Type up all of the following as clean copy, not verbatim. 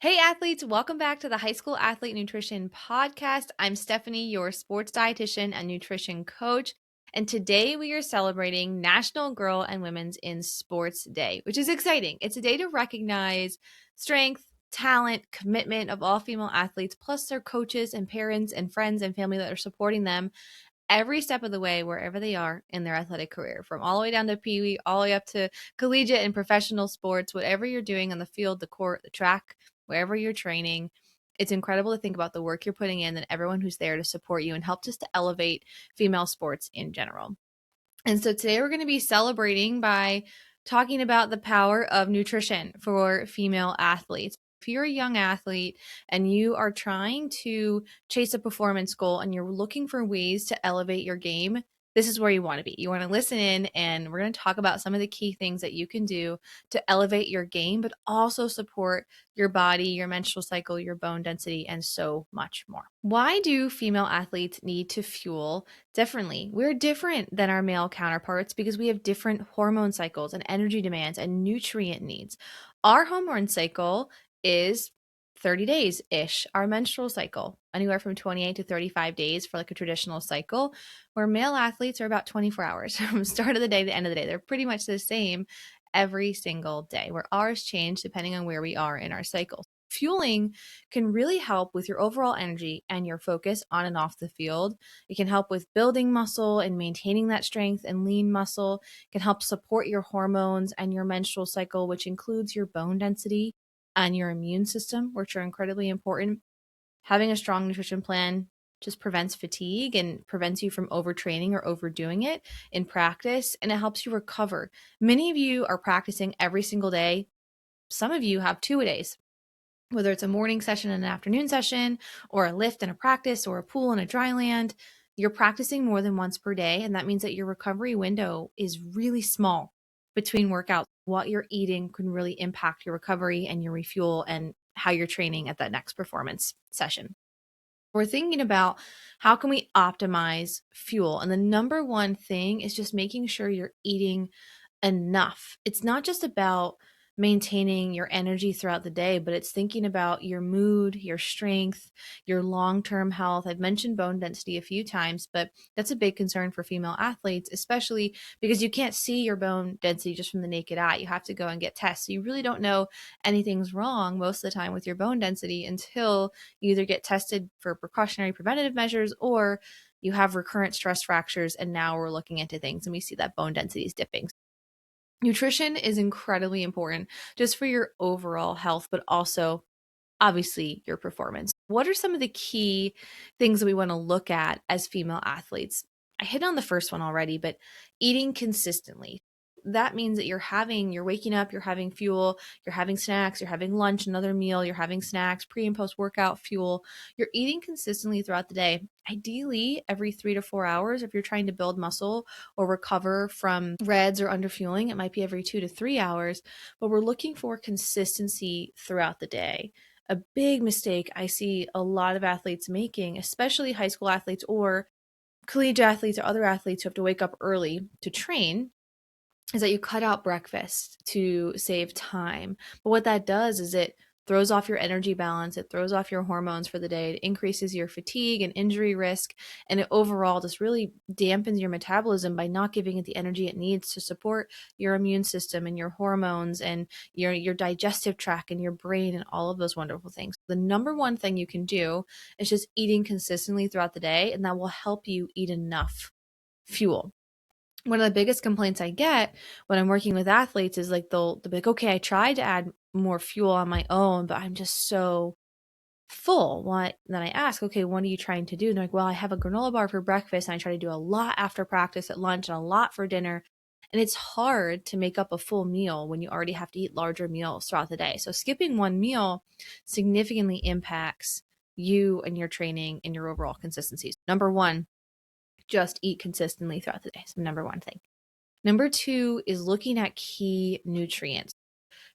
Hey athletes, welcome back to the High School Athlete Nutrition Podcast. I'm Stephanie, your sports dietitian and nutrition coach. And today we are celebrating National Girl and Women's in Sports Day, which is exciting. It's a day to recognize strength, talent, commitment of all female athletes, plus their coaches and parents and friends and family that are supporting them every step of the way, wherever they are in their athletic career, from all the way down to Pee Wee, all the way up to collegiate and professional sports, whatever you're doing on the field, the court, the track, wherever you're training. It's incredible to think about the work you're putting in and everyone who's there to support you and help just to elevate female sports in general. And so today we're going to be celebrating by talking about the power of nutrition for female athletes. If you're a young athlete and you are trying to chase a performance goal and you're looking for ways to elevate your game, this is where you want to be. You want to listen in, and we're going to talk about some of the key things that you can do to elevate your game, but also support your body, your menstrual cycle, your bone density, and so much more. Why do female athletes need to fuel differently? We're different than our male counterparts because we have different hormone cycles and energy demands and nutrient needs. Our hormone cycle is 30 days ish. Our menstrual cycle, anywhere from 28 to 35 days for like a traditional cycle, where male athletes are about 24 hours from start of the day to end of the day. They're pretty much the same every single day, where ours change depending on where we are in our cycle. Fueling can really help with your overall energy and your focus on and off the field. It can help with building muscle and maintaining that strength and lean muscle. It can help support your hormones and your menstrual cycle, which includes your bone density and your immune system, which are incredibly important. Having a strong nutrition plan just prevents fatigue and prevents you from overtraining or overdoing it in practice, and it helps you recover. Many of you are practicing every single day. Some of you have two-a-days, whether it's a morning session and an afternoon session, or a lift and a practice, or a pool and a dry land. You're practicing more than once per day, and that means that your recovery window is really small between workouts. What you're eating can really impact your recovery and your refuel and how you're training at that next performance session. We're thinking about how can we optimize fuel, and the number one thing is just making sure you're eating enough. It's not just about maintaining your energy throughout the day, but it's thinking about your mood, your strength, your long-term health. I've mentioned bone density a few times, but that's a big concern for female athletes, especially because you can't see your bone density just from the naked eye. You have to go and get tests. So you really don't know anything's wrong most of the time with your bone density until you either get tested for precautionary preventative measures or you have recurrent stress fractures, and now we're looking into things and we see that bone density is dipping. Nutrition is incredibly important just for your overall health, but also obviously your performance. What are some of the key things that we want to look at as female athletes? I hit on the first one already, but eating consistently. That means that you're waking up, you're having fuel, you're having snacks, you're having lunch, another meal, you're having snacks, pre and post workout fuel. You're eating consistently throughout the day, ideally every 3 to 4 hours. If you're trying to build muscle or recover from REDs or underfueling, it might be every 2 to 3 hours, but we're looking for consistency throughout the day. A big mistake I see a lot of athletes making, especially high school athletes or collegiate athletes or other athletes who have to wake up early to train, is that you cut out breakfast to save time. But what that does is it throws off your energy balance, it throws off your hormones for the day, it increases your fatigue and injury risk, and it overall just really dampens your metabolism by not giving it the energy it needs to support your immune system and your hormones and your digestive tract and your brain and all of those wonderful things. The number one thing you can do is just eating consistently throughout the day, and that will help you eat enough fuel. One of the biggest complaints I get when I'm working with athletes is like they'll be like, okay, I tried to add more fuel on my own, but I'm just so full. Then I ask, okay, what are you trying to do? And they're like, well, I have a granola bar for breakfast and I try to do a lot after practice at lunch and a lot for dinner. And it's hard to make up a full meal when you already have to eat larger meals throughout the day. So skipping one meal significantly impacts you and your training and your overall consistencies. Number one, just eat consistently throughout the day. So number one thing. Number two is looking at key nutrients.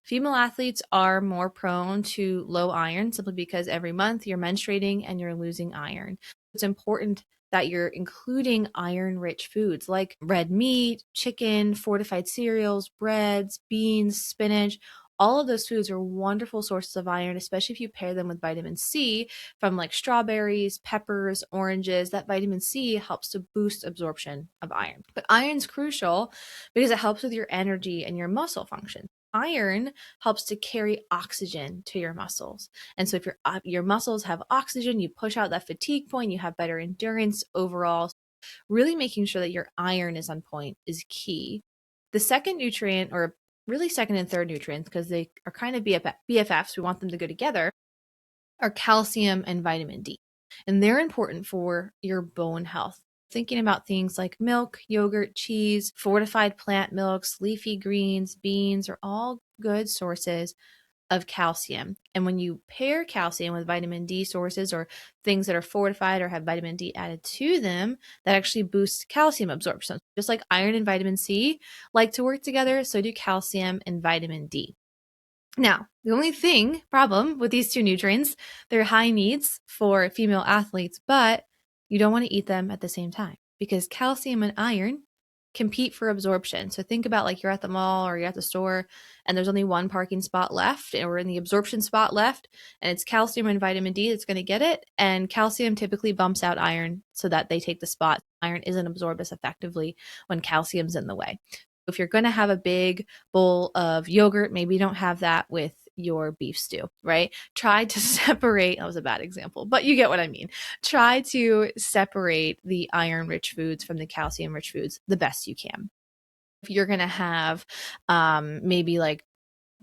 Female athletes are more prone to low iron simply because every month you're menstruating and you're losing iron. It's important that you're including iron-rich foods like red meat, chicken, fortified cereals, breads, beans, spinach. All of those foods are wonderful sources of iron, especially if you pair them with vitamin C from like strawberries, peppers, oranges. That vitamin C helps to boost absorption of iron. But iron's crucial because it helps with your energy and your muscle function. Iron helps to carry oxygen to your muscles. And so if your muscles have oxygen, you push out that fatigue point, you have better endurance overall. Really making sure that your iron is on point is key. The second nutrient, or really second and third nutrients, because they are kind of BFFs, we want them to go together, are calcium and vitamin D. And they're important for your bone health. Thinking about things like milk, yogurt, cheese, fortified plant milks, leafy greens, beans are all good sources of calcium. And when you pair calcium with vitamin D sources or things that are fortified or have vitamin D added to them, that actually boosts calcium absorption. Just like iron and vitamin C like to work together, so do calcium and vitamin D. Now, the only problem with these two nutrients, they're high needs for female athletes, but you don't want to eat them at the same time because calcium and iron compete for absorption. So think about like you're at the mall or you're at the store and there's only one parking spot left or in the absorption spot left, and it's calcium and vitamin D that's going to get it. And calcium typically bumps out iron so that they take the spot. Iron isn't absorbed as effectively when calcium's in the way. If you're going to have a big bowl of yogurt, maybe don't have that with your beef stew, right? Try to separate, that was a bad example, but you get what I mean. Try to separate the iron-rich foods from the calcium-rich foods the best you can. If you're going to have maybe like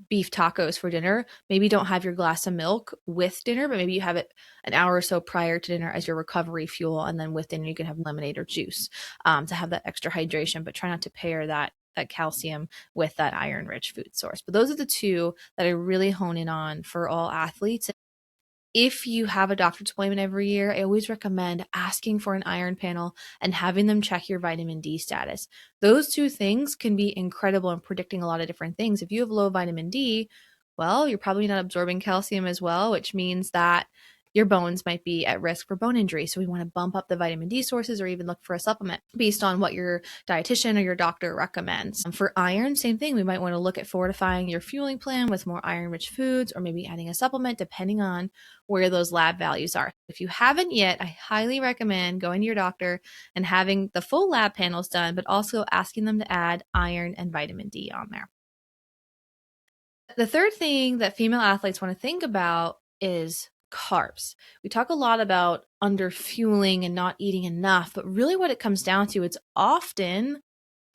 beef tacos for dinner, maybe don't have your glass of milk with dinner, but maybe you have it an hour or so prior to dinner as your recovery fuel. And then with dinner, you can have lemonade or juice to have that extra hydration, but try not to pair that calcium with that iron rich food source. But those are the two that I really hone in on for all athletes. If you have a doctor's appointment every year, I always recommend asking for an iron panel and having them check your vitamin D status. Those two things can be incredible in predicting a lot of different things. If you have low vitamin D, well, you're probably not absorbing calcium as well, which means that your bones might be at risk for bone injury. So we want to bump up the vitamin D sources or even look for a supplement based on what your dietitian or your doctor recommends. For iron, same thing. We might want to look at fortifying your fueling plan with more iron-rich foods or maybe adding a supplement depending on where those lab values are. If you haven't yet, I highly recommend going to your doctor and having the full lab panels done, but also asking them to add iron and vitamin D on there. The third thing that female athletes want to think about is carbs. We talk a lot about under fueling and not eating enough, but really what it comes down to, it's often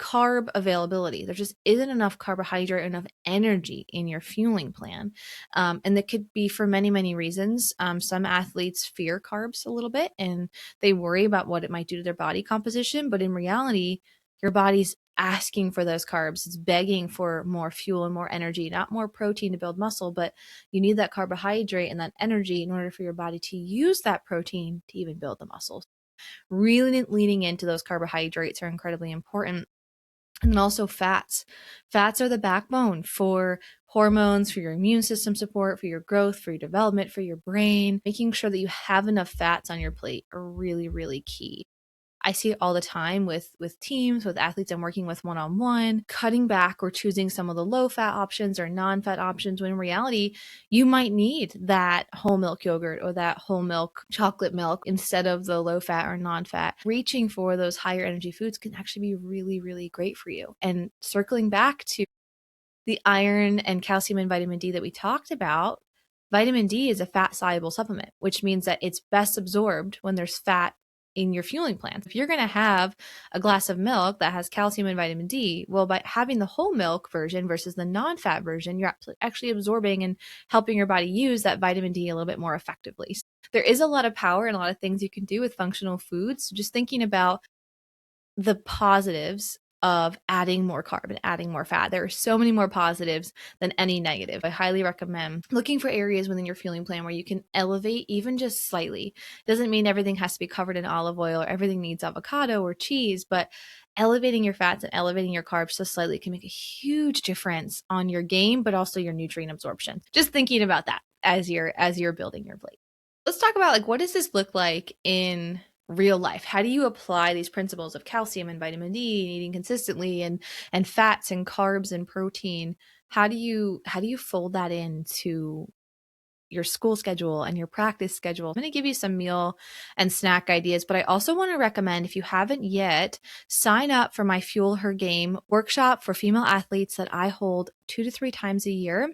carb availability. There just isn't enough carbohydrate, enough energy in your fueling plan. And that could be for many, many reasons. Some athletes fear carbs a little bit and they worry about what it might do to their body composition. But in reality, your body's asking for those carbs. It's begging for more fuel and more energy, not more protein to build muscle, but you need that carbohydrate and that energy in order for your body to use that protein to even build the muscles. Really leaning into those carbohydrates are incredibly important. And then also fats. Fats are the backbone for hormones, for your immune system support, for your growth, for your development, for your brain. Making sure that you have enough fats on your plate are really, really key. I see it all the time with teams, with athletes I'm working with one-on-one, cutting back or choosing some of the low-fat options or non-fat options, when in reality, you might need that whole milk yogurt or that whole milk chocolate milk instead of the low-fat or non-fat. Reaching for those higher energy foods can actually be really, really great for you. And circling back to the iron and calcium and vitamin D that we talked about, vitamin D is a fat-soluble supplement, which means that it's best absorbed when there's fat in your fueling plan. If you're going to have a glass of milk that has calcium and vitamin D, well, by having the whole milk version versus the non-fat version, you're actually absorbing and helping your body use that vitamin D a little bit more effectively. So there is a lot of power and a lot of things you can do with functional foods. So just thinking about the positives of adding more carb and adding more fat. There are so many more positives than any negative. I highly recommend looking for areas within your fueling plan where you can elevate even just slightly. Doesn't mean everything has to be covered in olive oil or everything needs avocado or cheese, but elevating your fats and elevating your carbs so slightly can make a huge difference on your game, but also your nutrient absorption. Just thinking about that as you're building your plate. Let's talk about like, what does this look like in real life? How do you apply these principles of calcium and vitamin D and eating consistently and fats and carbs and protein? how do you fold that into your school schedule and your practice schedule? I'm going to give you some meal and snack ideas, but I also want to recommend, if you haven't yet, sign up for my Fuel Her Game workshop for female athletes that I hold 2 to 3 times a year.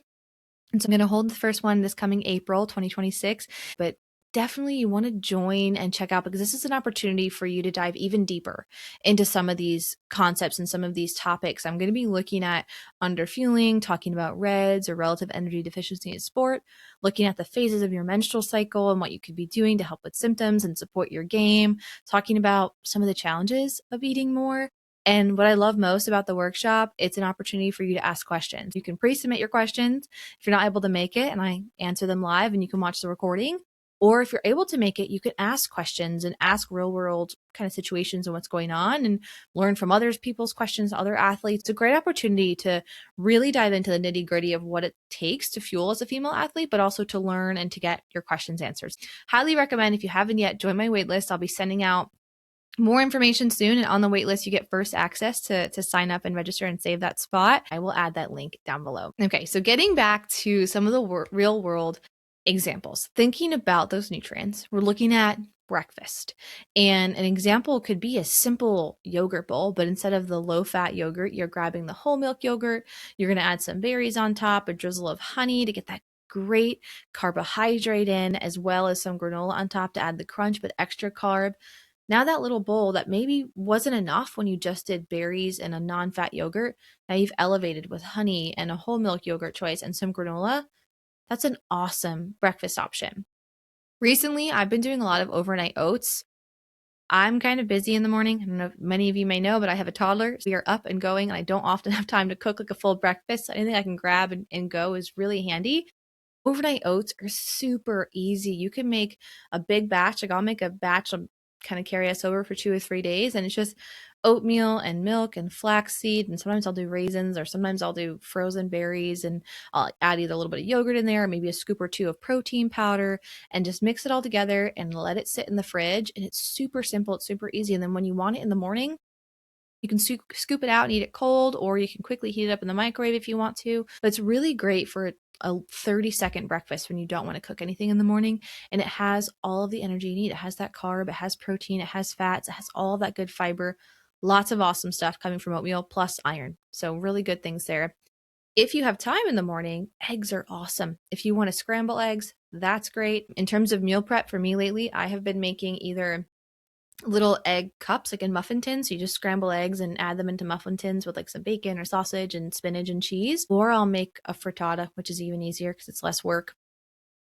And so I'm going to hold the first one this coming April 2026, but definitely you want to join and check out, because this is an opportunity for you to dive even deeper into some of these concepts and some of these topics. I'm going to be looking at underfueling, talking about REDs or relative energy deficiency in sport, looking at the phases of your menstrual cycle and what you could be doing to help with symptoms and support your game, talking about some of the challenges of eating more. And what I love most about the workshop, it's an opportunity for you to ask questions. You can pre-submit your questions if you're not able to make it, and I answer them live and you can watch the recording. Or if you're able to make it, you can ask questions and ask real world kind of situations and what's going on and learn from others people's questions, other athletes. It's a great opportunity to really dive into the nitty gritty of what it takes to fuel as a female athlete, but also to learn and to get your questions answered. Highly recommend, if you haven't yet, join my waitlist. I'll be sending out more information soon, and on the wait list you get first access to sign up and register and save that spot. I will add that link down below. Okay, so getting back to some of the real world examples, thinking about those nutrients, we're looking at breakfast, and an example could be a simple yogurt bowl, but instead of the low fat yogurt, you're grabbing the whole milk yogurt. You're going to add some berries on top, a drizzle of honey to get that great carbohydrate in, as well as some granola on top to add the crunch but extra carb. Now that little bowl that maybe wasn't enough when you just did berries and a non-fat yogurt, now you've elevated with honey and a whole milk yogurt choice and some granola. That's an awesome breakfast option. Recently, I've been doing a lot of overnight oats. I'm kind of busy in the morning. I don't know if many of you may know, but I have a toddler. So we are up and going, and I don't often have time to cook like a full breakfast. So anything I can grab and go is really handy. Overnight oats are super easy. You can make a big batch. Like I'll make a batch of kind of carry us over for 2 or 3 days. And it's just oatmeal and milk and flaxseed. And sometimes I'll do raisins, or sometimes I'll do frozen berries, and I'll add either a little bit of yogurt in there, or maybe a scoop or two of protein powder, and just mix it all together and let it sit in the fridge. And it's super simple. It's super easy. And then when you want it in the morning, you can scoop it out and eat it cold, or you can quickly heat it up in the microwave if you want to. But it's really great for a 30-second breakfast when you don't want to cook anything in the morning. And it has all of the energy you need. It has that carb, it has protein, it has fats, it has all of that good fiber. Lots of awesome stuff coming from oatmeal, plus iron. So really good things there. If you have time in the morning, eggs are awesome. If you want to scramble eggs, that's great. In terms of meal prep for me lately, I have been making either little egg cups, like in muffin tins. So you just scramble eggs and add them into muffin tins with like some bacon or sausage and spinach and cheese. Or I'll make a frittata, which is even easier because it's less work.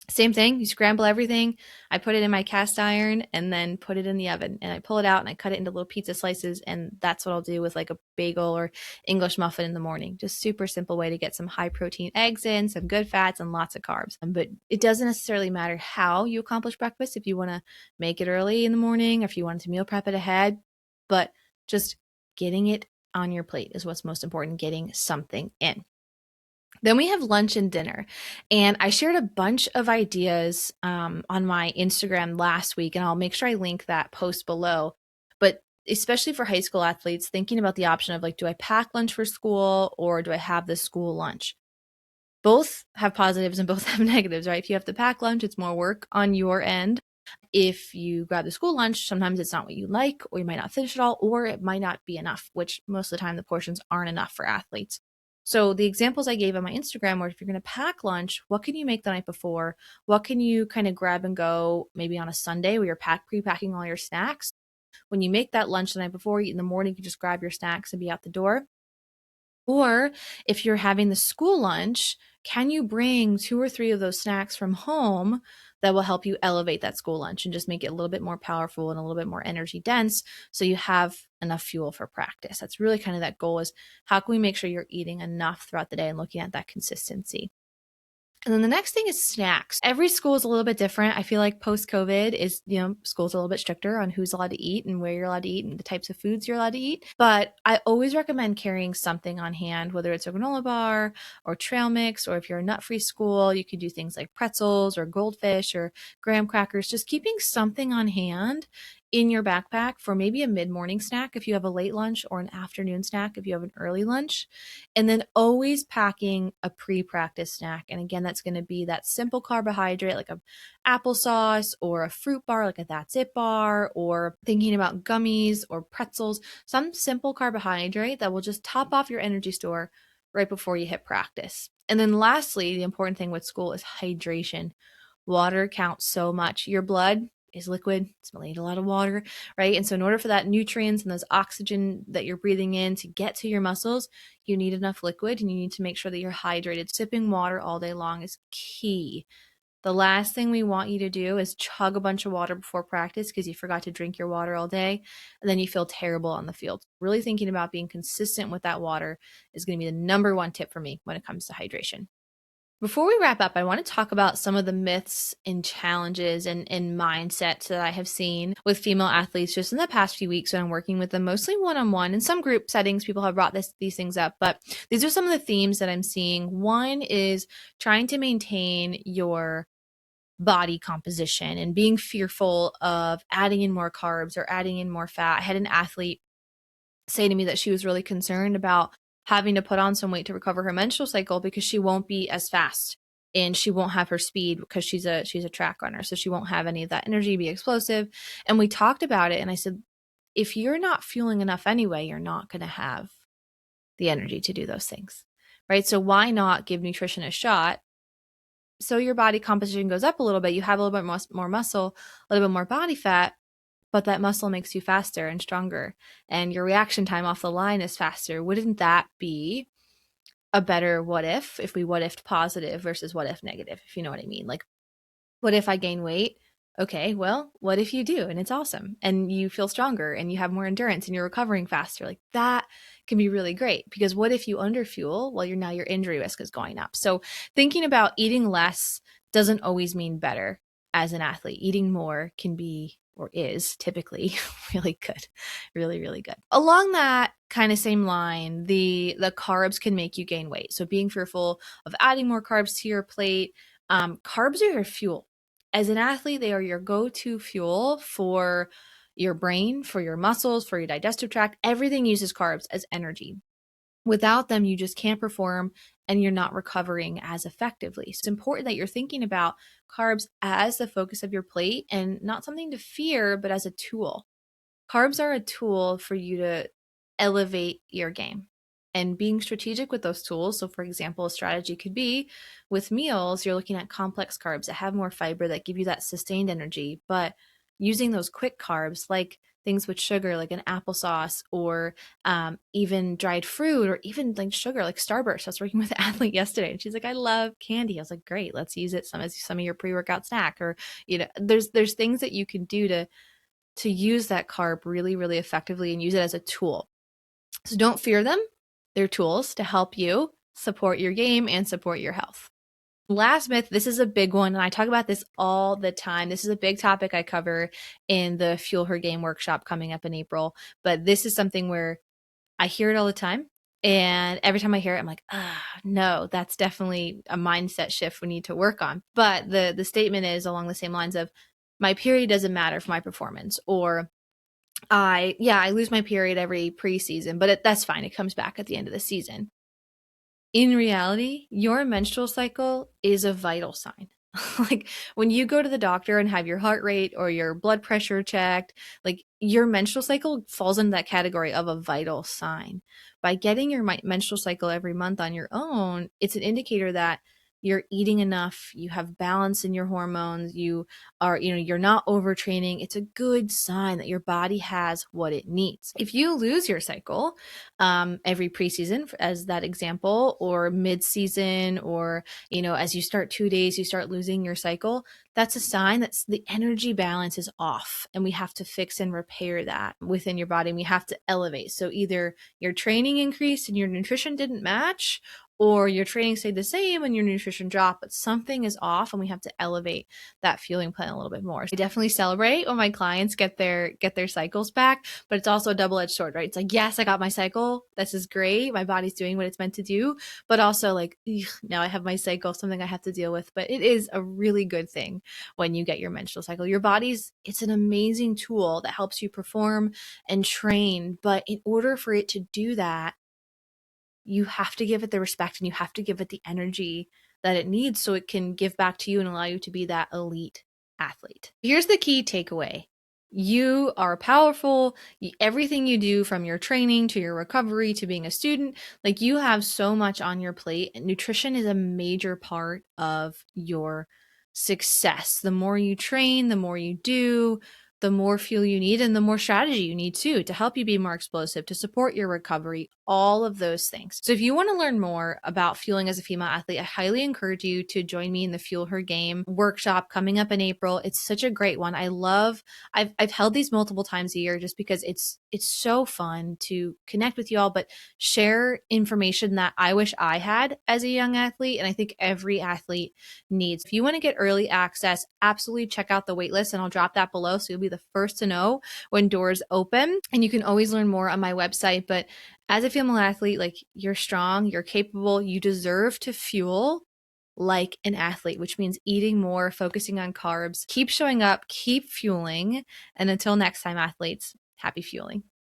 Same thing, you scramble everything. I put it in my cast iron and then put it in the oven, and I pull it out and I cut it into little pizza slices, and that's what I'll do with like a bagel or English muffin in the morning. Just super simple way to get some high protein eggs in, some good fats, and lots of carbs. But it doesn't necessarily matter how you accomplish breakfast, if you want to make it early in the morning or if you want to meal prep it ahead, but just getting it on your plate is what's most important, getting something in. Then we have lunch and dinner. And I shared a bunch of ideas on my Instagram last week, and I'll make sure I link that post below. But especially for high school athletes, thinking about the option of like, do I pack lunch for school or do I have the school lunch? Both have positives and both have negatives, right? If you have to pack lunch, it's more work on your end. If you grab the school lunch, sometimes it's not what you like, or you might not finish it all, or it might not be enough, which most of the time the portions aren't enough for athletes. So the examples I gave on my Instagram were, if you're going to pack lunch, what can you make the night before? What can you kind of grab and go maybe on a Sunday where you're pre-packing all your snacks? When you make that lunch the night before, in the morning, you can just grab your snacks and be out the door. Or if you're having the school lunch, can you bring 2 or 3 of those snacks from home that will help you elevate that school lunch and just make it a little bit more powerful and a little bit more energy dense, so you have enough fuel for practice? That's really kind of that goal, is how can we make sure you're eating enough throughout the day and looking at that consistency. And then the next thing is snacks. Every school is a little bit different. I feel like post-COVID is, schools are a little bit stricter on who's allowed to eat and where you're allowed to eat and the types of foods you're allowed to eat. But I always recommend carrying something on hand, whether it's a granola bar or trail mix, or if you're a nut-free school, you could do things like pretzels or goldfish or graham crackers. Just keeping something on hand in your backpack for maybe a mid-morning snack if you have a late lunch, or an afternoon snack if you have an early lunch. And then always packing a pre-practice snack. And again, that's going to be that simple carbohydrate like a applesauce or a fruit bar like a That's It bar, or thinking about gummies or pretzels, some simple carbohydrate that will just top off your energy store right before you hit practice. And then lastly, the important thing with school is hydration. Water counts so much. Your blood is liquid. It's made a lot of water, right? And so in order for that nutrients and those oxygen that you're breathing in to get to your muscles, you need enough liquid, and you need to make sure that you're hydrated. Sipping water all day long is key. The last thing we want you to do is chug a bunch of water before practice because you forgot to drink your water all day, and then you feel terrible on the field. Really thinking about being consistent with that water is going to be the number one tip for me when it comes to hydration. Before we wrap up, I want to talk about some of the myths and challenges and mindsets that I have seen with female athletes just in the past few weeks when I'm working with them, mostly one-on-one. In some group settings, people have brought these things up, but these are some of the themes that I'm seeing. One is trying to maintain your body composition and being fearful of adding in more carbs or adding in more fat. I had an athlete say to me that she was really concerned about having to put on some weight to recover her menstrual cycle because she won't be as fast and she won't have her speed because she's a track runner, so she won't have any of that energy, be explosive. And we talked about it, and I said, if you're not fueling enough anyway, you're not going to have the energy to do those things, right? So why not give nutrition a shot so your body composition goes up a little bit, you have a little bit more muscle, a little bit more body fat, but that muscle makes you faster and stronger, and your reaction time off the line is faster. Wouldn't that be a better what if we what if positive versus what if negative, if you know what I mean? Like, what if I gain weight? Okay, well, what if you do? And it's awesome. And you feel stronger and you have more endurance and you're recovering faster. Like, that can be really great, because what if you underfuel? Well, your injury risk is going up. So thinking about eating less doesn't always mean better as an athlete. Eating more can be, or is typically, really good. Really, really good. Along that kind of same line, the carbs can make you gain weight. So being fearful of adding more carbs to your plate. Carbs are your fuel. As an athlete, they are your go-to fuel for your brain, for your muscles, for your digestive tract. Everything uses carbs as energy. Without them, you just can't perform and you're not recovering as effectively. So it's important that you're thinking about carbs as the focus of your plate and not something to fear, but as a tool. Carbs are a tool for you to elevate your game and being strategic with those tools. So, for example, a strategy could be with meals, you're looking at complex carbs that have more fiber that give you that sustained energy, but using those quick carbs like things with sugar, like an applesauce, or even dried fruit, or even like sugar, like Starburst. I was working with an athlete yesterday, and she's like, "I love candy." I was like, "Great, let's use it as some of your pre-workout snack." Or there's things that you can do to use that carb really, really effectively and use it as a tool. So don't fear them. They're tools to help you support your game and support your health. Last myth, this is a big one, and I talk about this all the time. This is a big topic I cover in the Fuel Her Game workshop coming up in April, but this is something where I hear it all the time. And every time I hear it, I'm like, no, that's definitely a mindset shift we need to work on. But the statement is along the same lines of, my period doesn't matter for my performance, or I lose my period every preseason, but that's fine. It comes back at the end of the season. In reality, your menstrual cycle is a vital sign. Like, when you go to the doctor and have your heart rate or your blood pressure checked, like, your menstrual cycle falls into that category of a vital sign. By getting your menstrual cycle every month on your own, it's an indicator that you're eating enough, you have balance in your hormones, you're not overtraining. It's a good sign that your body has what it needs. If you lose your cycle every preseason, as that example, or mid-season, or as you start 2 days, you start losing your cycle, that's a sign that the energy balance is off, and we have to fix and repair that within your body, and we have to elevate. So either your training increased and your nutrition didn't match, or your training stayed the same and your nutrition dropped, but something is off and we have to elevate that fueling plan a little bit more. I definitely celebrate when my clients get their cycles back, but it's also a double-edged sword, right? It's like, yes, I got my cycle. This is great. My body's doing what it's meant to do, but also like, now I have my cycle, something I have to deal with. But it is a really good thing when you get your menstrual cycle. Your body's, it's an amazing tool that helps you perform and train, but in order for it to do that, you have to give it the respect and you have to give it the energy that it needs so it can give back to you and allow you to be that elite athlete. Here's the key takeaway. You are powerful. Everything you do, from your training to your recovery to being a student, like, you have so much on your plate, and nutrition is a major part of your success. The more you train, the more you do, the more fuel you need, and the more strategy you need too, to help you be more explosive, to support your recovery, all of those things. So if you want to learn more about fueling as a female athlete, I highly encourage you to join me in the Fuel Her Game workshop coming up in April. It's such a great one. I've held these multiple times a year just because it's so fun to connect with you all, but share information that I wish I had as a young athlete, and I think every athlete needs. If you want to get early access, absolutely check out the waitlist, and I'll drop that below so you'll be the first to know when doors open. And you can always learn more on my website. But as a female athlete, like, you're strong, you're capable, you deserve to fuel like an athlete, which means eating more, focusing on carbs. Keep showing up, keep fueling. And until next time, athletes, happy fueling.